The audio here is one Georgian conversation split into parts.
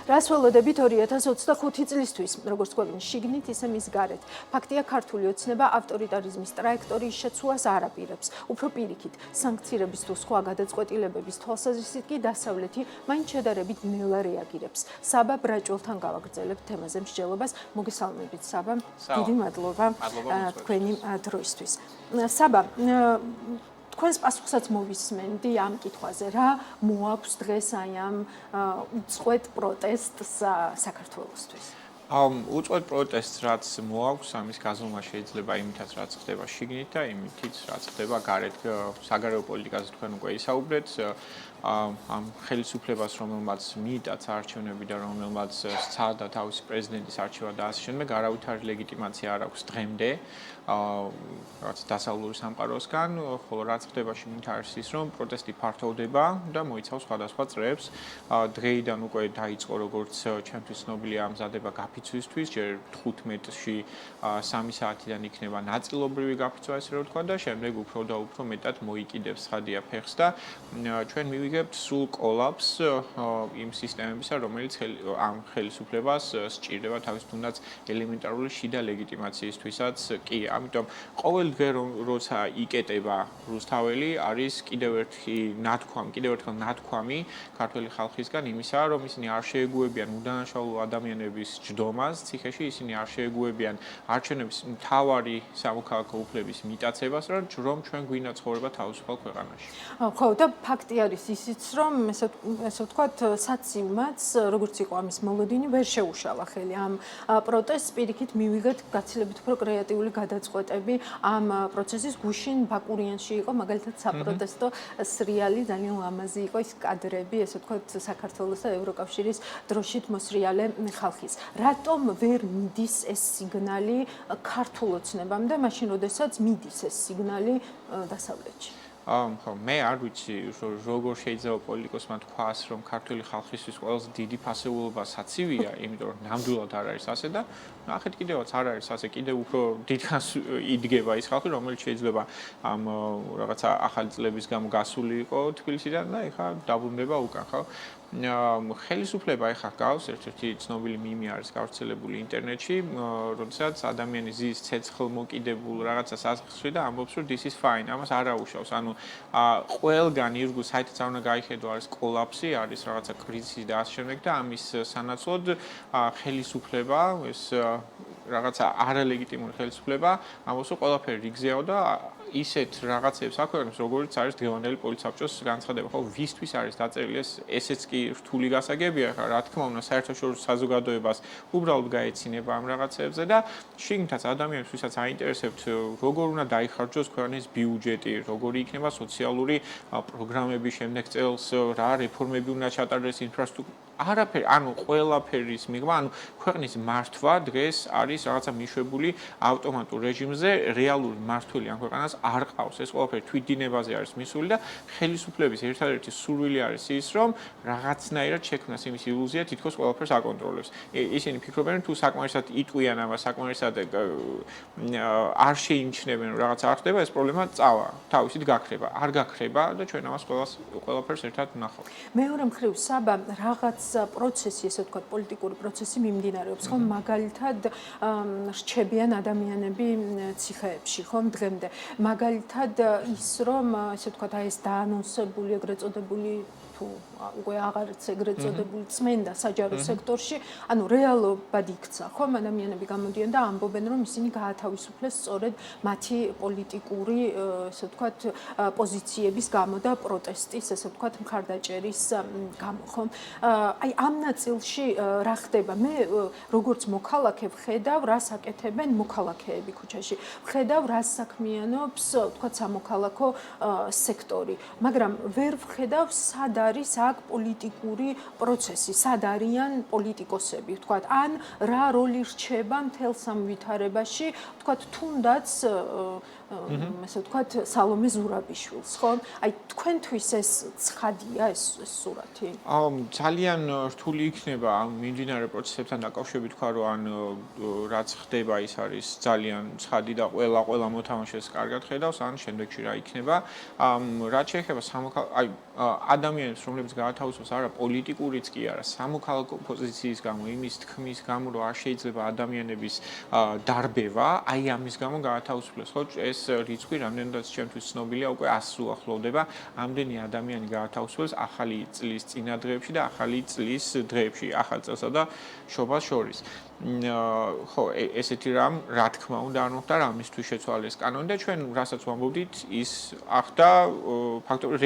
რას ველოდებით 2025 წლისთვის, როგორც გვევლინის შიგნით, ისე მის გარეთ. ფაქტია, ქართული ოცნება ავტორიტარიზმის ტრაექტორიის შეცვლას არ აპირებს. უფრო პირიქით, სანქციების თუ სხვა გადაწყვეტილებების თვალსაზრისით კი დასავლეთი მაინც შედარებით ნელა რეაგირებს. საბა ბრაჭველთან გავაგრძელებთ თემაზე მსჯელობას. მოგესალმებით, საბა. დიდი მადლობა თქვენი დროისთვის. საბა, თქვენს პასუხსაც მოვისმენდი ამ კითხვაზე, რა მოაქვს დღეს აი ამ უწყვეტ პროტესტს საქართველოსთვის? უწყვეტ პროტესტს რაც მოაქვს, ამის გაზომა შეიძლება იმითაც რაც ხდება შიგნით და იმითიც რაც ხდება გარეთ. საგარეო პოლიტიკაზე თქვენ უკვე ისაუბრეთ. ამ ხელისუფლებას, რომელმაც მიიტაცა არჩევნები და რომელმაც სცადა თავისი პრეზიდენტის არჩევა და ასე შემდეგ, არავითარი ლეგიტიმაცია არ აქვს დღემდე. რაც დასავლური სამყაროსგან, ხოლო რაც ხდება შიგნით არის ის, რომ პროტესტი ფართოვდება და მოიცავს სხვადასხვა წრეებს. დღეიდან უკვე დაიწყო, როგორც ჩემთვის ცნობილია, ამზადება გაფიცვისთვის, ჯერ 15-ში 3 საათიდან იქნება ნაწილობრივი გაფიცვა, ესე რომ ვთქვა და შემდეგ უფრო და უფრო მეტად მოიკიდებს ცხადია ფეხს და ჩვენ მივიღებთ სულ კოლაფს იმ სისტემებისა, რომელიც ამ ხელისუფლებას სჭირდება თავის თუნდაც ელემენტარული შიდა ლეგიტიმაციისთვისაც კი. ამიტომ ყოველ დღე როცა იკეტება რუსთაველი არის კიდევ ერთხელ ნათქვამი ქართველი ხალხისგან იმისა, რომ ისინი არ შეეგუებიან უდანაშაულო ადამიანების ჯდომას ციხეში, ისინი არ შეეგუებიან არჩევნების მთავარი სამოქალაქო უფლების მიტაცებას, რომ ჩვენ გვინდა ცხოვრება თავისუფალ ქვეყანაში. ხო, და ფაქტი არის ისიც, რომ ესე ვთქვათ, საცივმაც, როგორც იყო ამის მოლოდინი, ვერ შეუშალა ხელი ამ პროტესტს. პირიქით მივიღეთ გაცილებით უფრო კრეატიული გადაწყვეტები ამ პროცესის გუშინ ბაკურიანში იყო მაგალითად საპროტესტო სრიალი, ძალიან ლამაზი იყო ის კადრები, ესე ვთქვათ, საქართველოს და ევროკავშირის დროშით მოსრიალე ხალხის. რატომ ვერ მიდის ეს სიგნალი ქართულ ოცნებამდე, მაშინ როდესაც მიდის ეს სიგნალი დასავლეთში? ხო, მე არ ვიცი, როგორ შეიძლება პოლიტიკოსმა თქვას, რომ ქართული ხალხისთვის ყველაზე დიდი ფასეულობა საცივია, იმიტომ რომ ნამდვილად არ არის ასე და ნახეთ კიდევაც არ არის ასე, კიდევ უფრო დიდხანს იდგება ის ხალხი, რომელიც შეიძლება ამ რაღაცა ახალი წლების გამო გასული იყო თბილისიდან და ეხლა დაბრუნდება უკან, ხო? ხელისუფლება ეხლა გავს, ერთ-ერთი ცნობილი მიმი არის გავრცელებული ინტერნეტში, როდესაც ადამიანი ზის ცეცხლმოკიდებულ რაღაცას ასხსვი და ამბობს, რომ this is fine, ამას არ აუშავს. ანუ ყველგან ირგულ საიტიც არ უნდა გაიხედო, არის კოლაფსი, არის რაღაცა კრიზისი და ასე შემდეგ და ამის სანაცვლოდ ხელისუფლება, ეს რაღაცა არალეგიტიმური ხელისუფლება, ამბობს, რომ ყველაფერი რიგზეაო და ისეთ რაღაცებს აქვეყნებს, როგორც არის დღევანდელი პოლიცსაბჭოს განცხადება. ხო, ვისთვის არის დაწერილი ესეც კი რთული გასაგებია, ხა რა თქმა უნდა, საერთაშორისო საზოგადოებას უბრალოდ გაეცინება ამ რაღაცებზე და შიგნითაც ადამიანებს, ვისაც აინტერესებთ, როგორ უნდა დაიხარჯოს ქვეყნის ბიუჯეტი, როგორი იქნება სოციალური პროგრამები შემდეგ წელს, რა რეფორმები უნდა ჩატარდეს ინფრასტრუქტურაში. არაფერი, ანუ ყველაფერის მიღმა, ანუ ქვეყნის მართვა დღეს არის რაღაცა მიშვებული ავტომატურ რეჟიმზე, რეალური მართველი ამ ქვეყანას არ ყავს. ეს ყველაფერი თვითდინებაზე არის მისული და ხელისუფლების ერთადერთი სურვილი არის ის, რომ რაღაცნაირად შექმნას იმის ილუზია, თითქოს ყველაფერს აკონტროლებს. ისინი ფიქრობენ, თუ საკმარისად იტყვიან ამას, საკმარისად არ შეიმჩნევენ, რომ რაღაც არ ხდება, ეს პრობლემა წავა, თავისით გაქრება. არ გაქრება და ჩვენ ამას ყველაფერს ერთად ვნახავთ. მეორე მხრივ, საბა, რაღაც პროცესი, ესე ვთქვათ, პოლიტიკური პროცესი მიმდინარეობს, ხომ, მაგალითად რჩებიან ადამიანები ციხეებში, ხომ, დღემდე. მაგალითად ის, რომ ესე ვთქვათ, აი ეს დაანონსებული, ეგრეთ წოდებული თუ უკვე აღარც ეგრეთ წოდებული წმენდა საჯარო სექტორში, ანუ რეალობად იქცა, ხომ, ადამიანები გამოდიან და ამბობენ, რომ ისინი გაათავისუფლეს სწორედ მათი პოლიტიკური, ესე ვთქვათ, პოზიციების გამო და პროტესტის, ესე ვთქვათ, მხარდაჭერის გამო, ხომ? აი ამ ნაწილში რა ხდება? მე როგორც მოქალაქე ვხედავ, რას აკეთებენ მოქალაქეები ქუჩაში. ვხედავ, რას საქმიანობს, ვთქვათ, სამოქალაქო სექტორი, მაგრამ ვერ ვხედავ, სად არის აქ პოლიტიკური პროცესი, სად არიან პოლიტიკოსები, ვთქვათ, ან რა როლი რჩება მთელ სამ ვითარებაში, ვთქვათ, თუნდაც ესე ვთქვათ, სალომე ზურაბიშვილს, ხო? აი თქვენთვის ეს ცხადია ეს სურათი? ძალიან რთული იქნება ამ მიმდინარე პროცესებთან დაკავშირებით თქვა, რომ ან რაც ხდება ის არის ძალიან ცხადი და ყველა მოთამაშეს კარგად ხედავს, ან შემდეგში რა იქნება. რაც შეეხება აი ადამიანებს ადამიანებს, რომლებიც გაათავისუფლოს არა პოლიტიკურიც კი არა, სამოქალაქო პოზიციის გამო, იმის თქმის გამო, რომ არ შეიძლება ადამიანების დარბევა, აი ამის გამო გაათავისუფლეს. ხო, ეს რიცხვი რამდენადაც ჩემთვის ცნობილია, უკვე 100-ს უახლოვდება. ამდენი ადამიანი გაათავისუფლეს ახალი წლის წინა დღეებში და ახალი წლის დღეებში, ახალ წელსა და შობას შორის. ხო, ესეთი რამ, რა თქმა უნდა, არ მოხდა რამისთვის შეცვალეს კანონი და ჩვენ რასაც ვამბობდით, ის ახდა ფაქტობრივად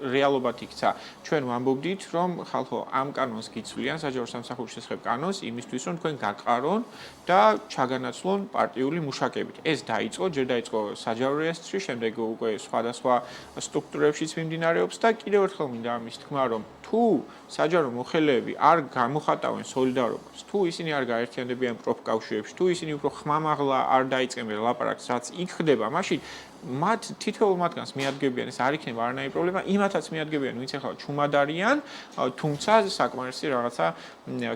რეალობად იქცა. ჩვენ ვამბობდით, რომ ხალხო ამ კანონს გიცვლიან, საჯარო სამსახურის შესახებ კანონს, იმისთვის რომ თქვენ გაყარონ და ჩაგანაცვლონ პარტიული მუშაკებით. ეს დაიწყო, ჯერ დაიწყო საჯარო რეესტრში, შემდეგ უკვე სხვადასხვა სტრუქტურებშიც მიმდინარეობს და კიდევ ერთხელ მინდა ამის თქმა, რომ თუ საჯარო მოხელეები არ გამოხატავენ სოლიდარობას, თუ ისინი არ გაერთიანდებიან პროფკავშირებში, თუ ისინი უფრო ხმამაღლა არ დაიწყებენ ლაპარაკს, რაც იქ ხდება, მაშინ მათ თითოეულ მათგანს მიადგებიან, ეს არ იქნება არანაირი პრობლემა, იმათაც მიადგებიან, ვინც ახლა ჩუმად არიან, თუმცა საკმარისი რაღაცა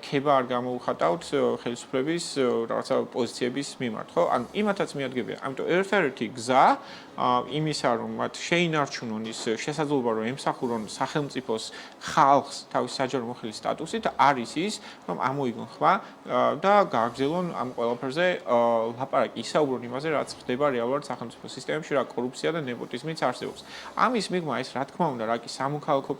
ქება არ გამოუხატავთ ხელისუფლების რაღაცა პოზიციების მიმართ, ხო? ანუ იმათაც მიადგებიან. ამიტომ ერთ-ერთი გზა იმისა, რომ მათ შეინარჩუნონ ის შესაძლებლობა, რომ ემსახურონ სახელმწიფოს ხალხს თავის საჯარო მოხელის სტატუსით, არის ის, რომ ამოიგონ ხმა და გააგრძელონ ამ ყველაფერზე ლაპარაკი, ისაუბრონ იმაზე, რაც ხდება რეალურად სახელმწიფო სისტემებში, რა კორუფცია და ნეპოტიზმიც არსებობს. ამის მიღმა ეს რა თქმა უნდა, რა კი სამოქალაქო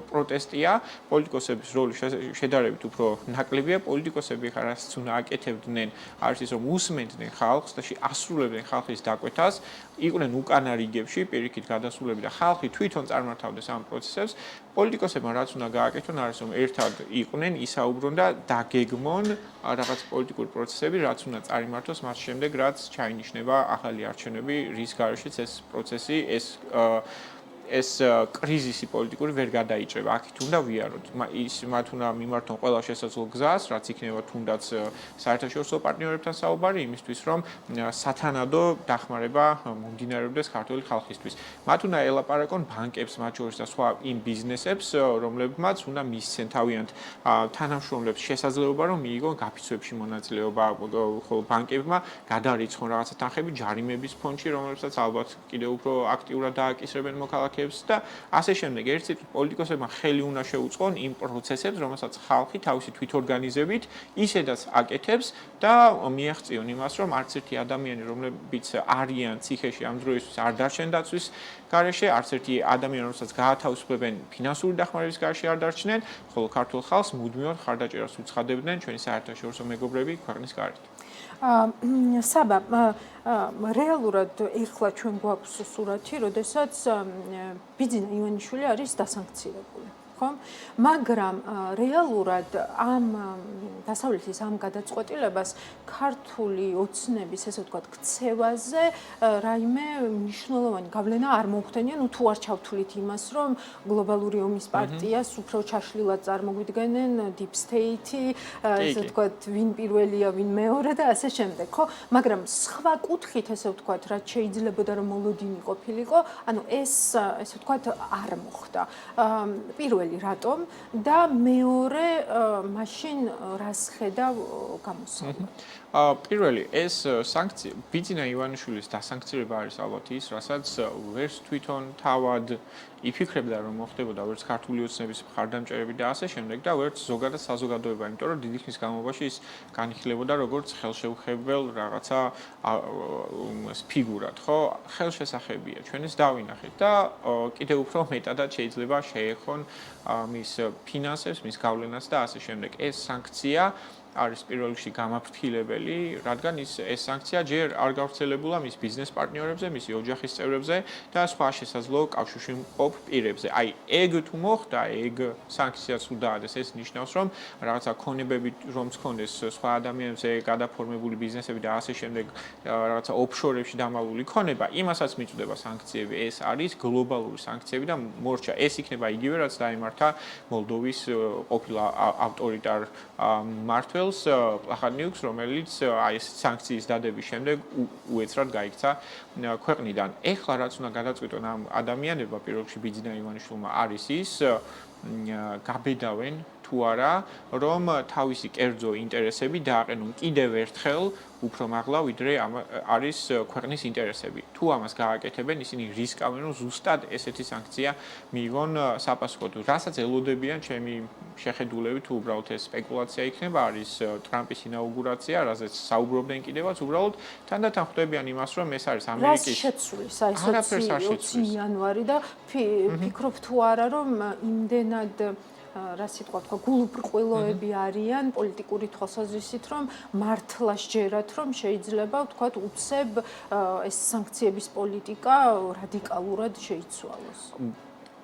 პროტესტია, პოლიტიკოსების როლი შედარებით უფრო ნაკლებია, პოლიტიკოსები ხარ რასაც უნდა აკეთებდნენ, არის ის, რომ უსმენდნენ ხალხს და ასრულებდნენ ხალხის დაკვეთას, იყვნენ უკანა რიგებში, პირიქით გადასულები და ხალხი თვითონ წარმართავდეს ამ პროცესებს. პოლიტიკოსებმა რაც უნდა გააკეთონ, არის რომ ერთად იყვნენ, ისაუბრონ და დაგეგმონ რაღაც პოლიტიკური პროცესები, რაც უნდა წარიმართოს მას შემდეგ, რაც ჩაინიშნება ახალი არჩევნები, რის გარეშეც ეს პროცესი, ეს კრიზისი პოლიტიკური ვერ გადაიჭრება. აქეთ უნდა ვიაროთ. მათ უნდა მიმართონ ყველა შესაძლო გზას, რაც იქნება თუნდაც საერთაშორისო პარტნიორებთან საუბარი, იმისთვის რომ სათანადო დახმარება მომდინარეობდეს ქართული ხალხისთვის. მათ უნდა ელაპარაკონ ბანკებს, მათ შორის და სხვა იმ ბიზნესებს, რომლებმაც უნდა მისცენ თავიანთ თანამშრომლებს შესაძლებლობა, რომ მიიღონ გაფიცვებში მონაწილეობა, ხოლო ბანკებმა გადარიცხონ რაღაცა თანხები ჯარიმების ფონდში, რომლებსაც ალბათ კიდევ უფრო აქტიურად დააკისრებენ მოქალაქეებს და ასე შემდეგ. ერთ სიტყვით პოლიტიკოსებმა ხელი უნდა შეუწყონ იმ პროცესებს, რომელსაც ხალხი თავისი თვითორგანიზებით ისედაც აკეთებს და მიაღწიონ იმას, რომ არც ერთი ადამიანი, რომლებიც არიან ციხეში ამ დროისთვის არ დარჩენ დაცვის გარეშე, არც ერთი ადამიანი, რომელსაც გაათავისუფლებენ ფინანსური დახმარების გარეშე არ დარჩნენ, ხოლო ქართულ ხალხს მუდმივად ხარდაჭერას უცხადებდნენ ჩვენი საერთაშორისო მეგობრები ქვეყნის გარეთ. საბა რეალურად ეხლა ჩვენ გვაქვს სურათი, როდესაც ბიძინა ივანიშვილი არის დასანქცირებული. ხო? მაგრამ რეალურად ამ დასავლეთის ამ გადაწყვეტილებას ქართული ოცნების, ესე ვთქვათ, ქცევაზე რაიმე მნიშვნელოვანი გავლენა არ მოუხდენია, თუ არ ჩავთვლით იმას, რომ გლობალური ომის პარტიას უფრო ჩაშლილად წარმოგვიდგენენ deep state-ი, ესე ვთქვათ, ვინ პირველია, ვინ მეორე და ასე შემდეგ, ხო? მაგრამ სხვა კუთხით, ესე ვთქვათ, რაც შეიძლებოდა რომ მოლოდინი ყოფილიყო, ანუ ეს, ესე ვთქვათ, არ მოხდა. პირველი რატომ და მეორე მაშინ რას ხედავ გამოსავლა? პირველი ეს სანქცია ბიძინა ივანიშვილის დასანქცირება არის ალბათ ის, რასაც ვერც თვითონ თავად იფიქრებდა რომ მოხდებოდა, ვერც ქართული ოცნების მხარდამჭერები და ასე შემდეგ და ვერც ზოგადად საზოგადოება, იმიტომ რომ დიდი ხნის განმავლობაში ის განიხილებოდა როგორც ხელშეუხებელ რაღაცა ფიგურად, ხო? ხელშესახებია, ჩვენ ეს დავინახეთ და კიდევ უფრო მეტადად შეიძლება შეეხონ მის ფინანსებს, მის გავლენას და ასე შემდეგ. ეს სანქცია არის პირველ რიგში გამაფრთხილებელი, რადგან ეს სანქცია ჯერ არ გავრცელებულა მის ბიზნეს პარტნიორებზე, მისი ოჯახის წევრებზე და სხვა შესაძლო კავშირში მყოფ პირებზე. აი, ეგ თუ მოხდა, ეგ სანქციაც თუ დაადეს, ეს ნიშნავს, რომ რაღაცა ქონებები რომც ქონდეს სხვა ადამიანებზე გადაფორმებული ბიზნესები და ასე შემდეგ, რაღაცა ოფშორებში დამალული ქონება, იმასაც მიწვდება სანქციები. ეს არის გლობალური სანქციები და მორჩა ეს იქნება იგივე, რაც დაემართა მოლდოვის ყოფილ ავტორიტარ მმართველს პლახანიუკს, რომელიც აი ეს სანქციის დადების შემდეგ უეცრად გაიქცა ქვეყნიდან. ეხლა რაც უნდა გადაწყვიტონ ამ ადამიანებმა, პირველ რიგში ბიძინა ივანიშვილმა არის ის, გაბედავენ თუ არა, რომ თავისი კერძო ინტერესები დააყენონ კიდევ ერთხელ უფრო მაღლა, ვიდრე არის ქვეყნის ინტერესები. თუ ამას გააკეთებენ, ისინი რისკავენ, რომ ზუსტად ესეთი სანქცია მიიღონ საპასუხოდ. რასაც ელოდებიან ჩემი შეხედულებით, თუ უბრალოდ ეს სპეკულაცია იქნება, არის ტრამპის ინაუგურაცია, რაზეც საუბრობდნენ კიდევაც, უბრალოდ თანდათან ხვდებიან იმას, რომ ეს არის ამერიკის შეცვლის, აი 20 იანვარი და ფიქრობ თუ არა, რომ იმდენად რა სიტყვა თქვა, გულუბრყვილოები არიან პოლიტიკური თვალსაზრისით, რომ მართლა სჯერათ, რომ შეიძლება ვთქვათ, უცებ ეს სანქციების პოლიტიკა რადიკალურად შეიცვალოს.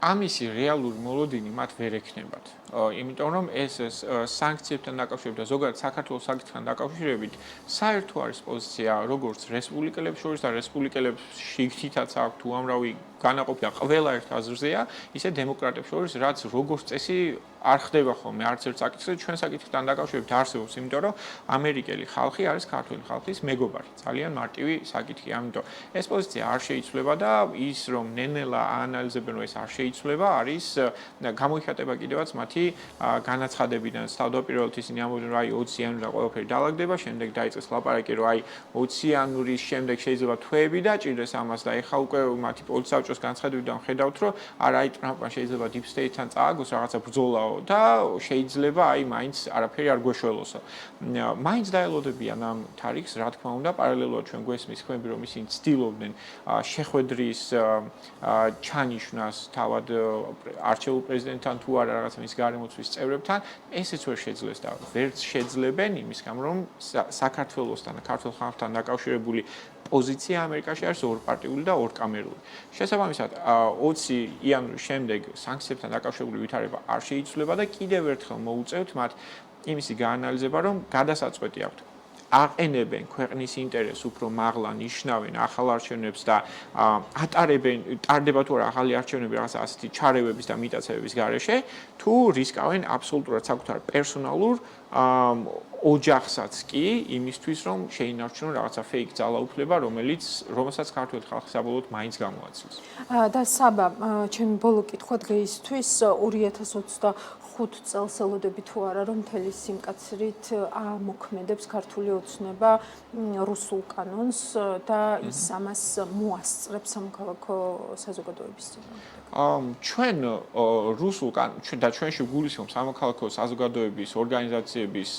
ამისი რეალური მოლოდინი მათ ვერ ექნებათ. იმიტომ რომ ეს სანქციებთან დაკავშირებით და ზოგადად საქართველოს საკითხთან დაკავშირებით საერთო არის პოზიცია როგორც რესპუბლიკელებს შორის და რესპუბლიკელებს შიგნითაც აქვს უამრავი განაყოფი და ყველა ერთ აზრზეა, ისე დემოკრატებს შორის, რაც როგორც წესი არ ხდება ხოლმე არც ერთ საკითხზე, ჩვენ საკითხთან დაკავშირებით არსებობს, იმიტომ რომ ამერიკელი ხალხი არის ქართული ხალხის მეგობარი. ძალიან მარტივი საკითხი, ამიტომ ეს პოზიცია არ შეიცვლება და ის რომ ნენელა აანალიზებენ, რომ ეს არ შეიცვლება, არის გამოიხატება კიდევაც მათი განაცხადებიდან. თავდაპირველად ისინი ამბობდნენ, რომ აი 20 იანვრიდან ყველაფერი დაალაგდება, შემდეგ დაიწყეს ლაპარაკი, რომ აი 20 იანვრის შემდეგ შეიძლება თვეები დაჭირდეს ამას და ეხლა უკვე მათი პოლიცსაბჭოს განცხადებიდან ხედავთ, რომ არა აი ტრამპმა შეიძლება deep state-თან წააგოს რაღაცა ბრძოლაო და შეიძლება აი მაინც არაფერი არ გვეშველოსო. მაინც დაელოდებიან ამ თარიღს, რა თქმა უნდა, პარალელურად ჩვენ გვესმის ხმები, რომ ისინი ცდილობდნენ შეხვედრის ჩანიშვნას თავად არჩეულ პრეზიდენტთან თუ არა რაღაცა მის გარემოცვის წევრებთან, ესეც ვერ შეძლეს და ვერც შეძლებენ იმის გამო, რომ საქართველოსთან და ქართულ ხალხთან დაკავშირებული პოზიცია ამერიკაში არის ორპარტიული და ორკამერული. შესაბამისად, 20 იანვრის შემდეგ სანქციებთან დაკავშირებული ვითარება არ შეიცვლება და კიდევ ერთხელ მოუწევთ მათ იმისი გაანალიზება, რომ გადასაწყვეტი აქვთ. აყენებენ ქვეყნის ინტერესს უფრო მაღლა, ნიშნავენ ახალ არჩევნებს და ტარდება თუ არა ახალი არჩევნები რაღაცა ასეთი ჩარევების და მიტაცებების გარეშე, თუ რისკავენ აბსოლუტურად საკუთარ პერსონალურ ოჯახსაც კი იმისთვის, რომ შეინარჩუნონ რაღაცა fake ძალაუფლება, რომელსაც ქართული ხალხი საბოლოოდ მაინც გამოაცილს. და საბა, ჩემი ბოლო კითხვა დღეისთვის 2025 წელს ელოდები თუ არა, რომ მთელი სიმკაცრით ამოქმედებს ქართული ოცნება რუსულ კანონს და ის ამას მოასწრებს სამოქალაქო საზოგადოების წინააღმდეგ. ჩვენ რუსულ და ჩვენში გულისხმობ სამოქალაქო საზოგადოების ორგანიზაციების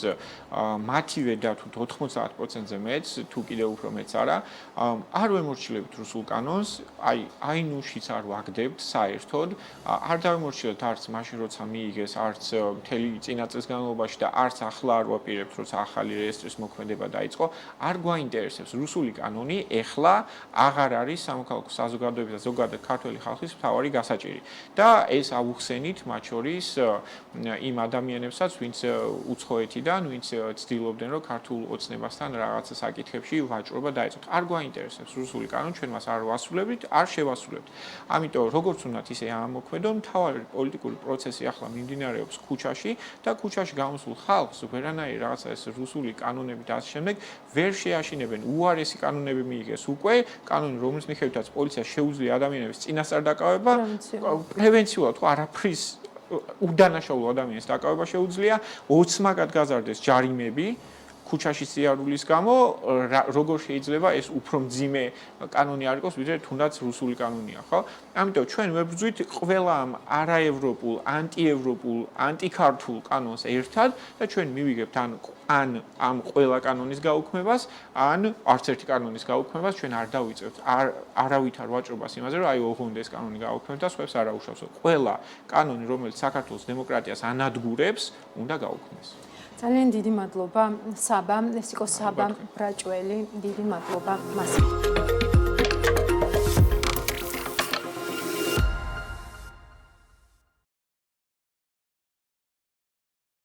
მათივე და თუ 90%-ზე მეც, თუ კიდევ უფრო მეც არა, არ ვემორჩილებთ რუსულ კანონს, აი ნუშიც არ ვაგდებთ საერთოდ, არ დავემორჩილებთ არც მაშინ, როცა მიიგეს, არც მთელი წინა წლის განმავლობაში და არც ახლა არ ვაპირებთ, როცა ახალი რეესტრის მოქმედება დაიწყო, არ გვაინტერესებს რუსული კანონი, ეხლა აღარ არის სამოქალაქო საზოგადოების და ზოგადად ქართული ხალხის მთავარი გასაჭირი. და ეს ავუხსენით მათ შორის იმ ადამიანებსაც, ვინც უცხოეთიდან, ვინც ცდილობდნენ, რომ ქართულ ოცნებასთან რაღაცა საკითხებში ვაჭრობა დაეწყოთ. არ გვაინტერესებს რუსული კანონი, ჩვენ მას არ ვასრულებთ, არ შევასრულებთ. ამიტომ როგორც უნდათ ისე ამოქმედონ, მთავარი პოლიტიკური პროცესი ახლა მიმდინარეობს ქუჩაში და ქუჩაში გამოსულ ხალხს ვერანაირი რაღაცა ეს რუსული კანონები და ასე შემდეგ ვერ შეაშინებენ. უარესი კანონები მიიღეს უკვე, კანონი, რომლის მიხედვითაც პოლიციას შეუძლია ადამიანების წინასწარ დაკავება, პრევენციულად თუ არაფრის უდანაშაულო ადამიანის დაკავება შეუძლია, ოცმაგად გაზარდეს ჯარიმები ქუჩაში სიარულის გამო, როგორ შეიძლება ეს უფრო მძიმე კანონი არ იყოს, ვიდრე თუნდაც რუსული კანონია, ხო? ამიტომ ჩვენ ვებრძვით ყველა ამ არაევროპულ, ანტიევროპულ, ანტიქართულ კანონს ერთად და ჩვენ მივიგებთ ან ამ ყველა კანონის გაუქმებას, ან არც ერთი კანონის გაუქმებას ჩვენ არ დავიწევთ, არავითარ ვაჭრობას იმაზე, რომ აი ოღონდ ეს კანონი გაუქმებთ და სხვებს არ აუშავსო. ყველა კანონი, რომელიც საქართველოს დემოკრატიას ანადგურებს, უნდა გაუქმდეს. ძალიან დიდი მადლობა საბა, ეს იყო საბა ბრაჭველი, დიდი მადლობა მას.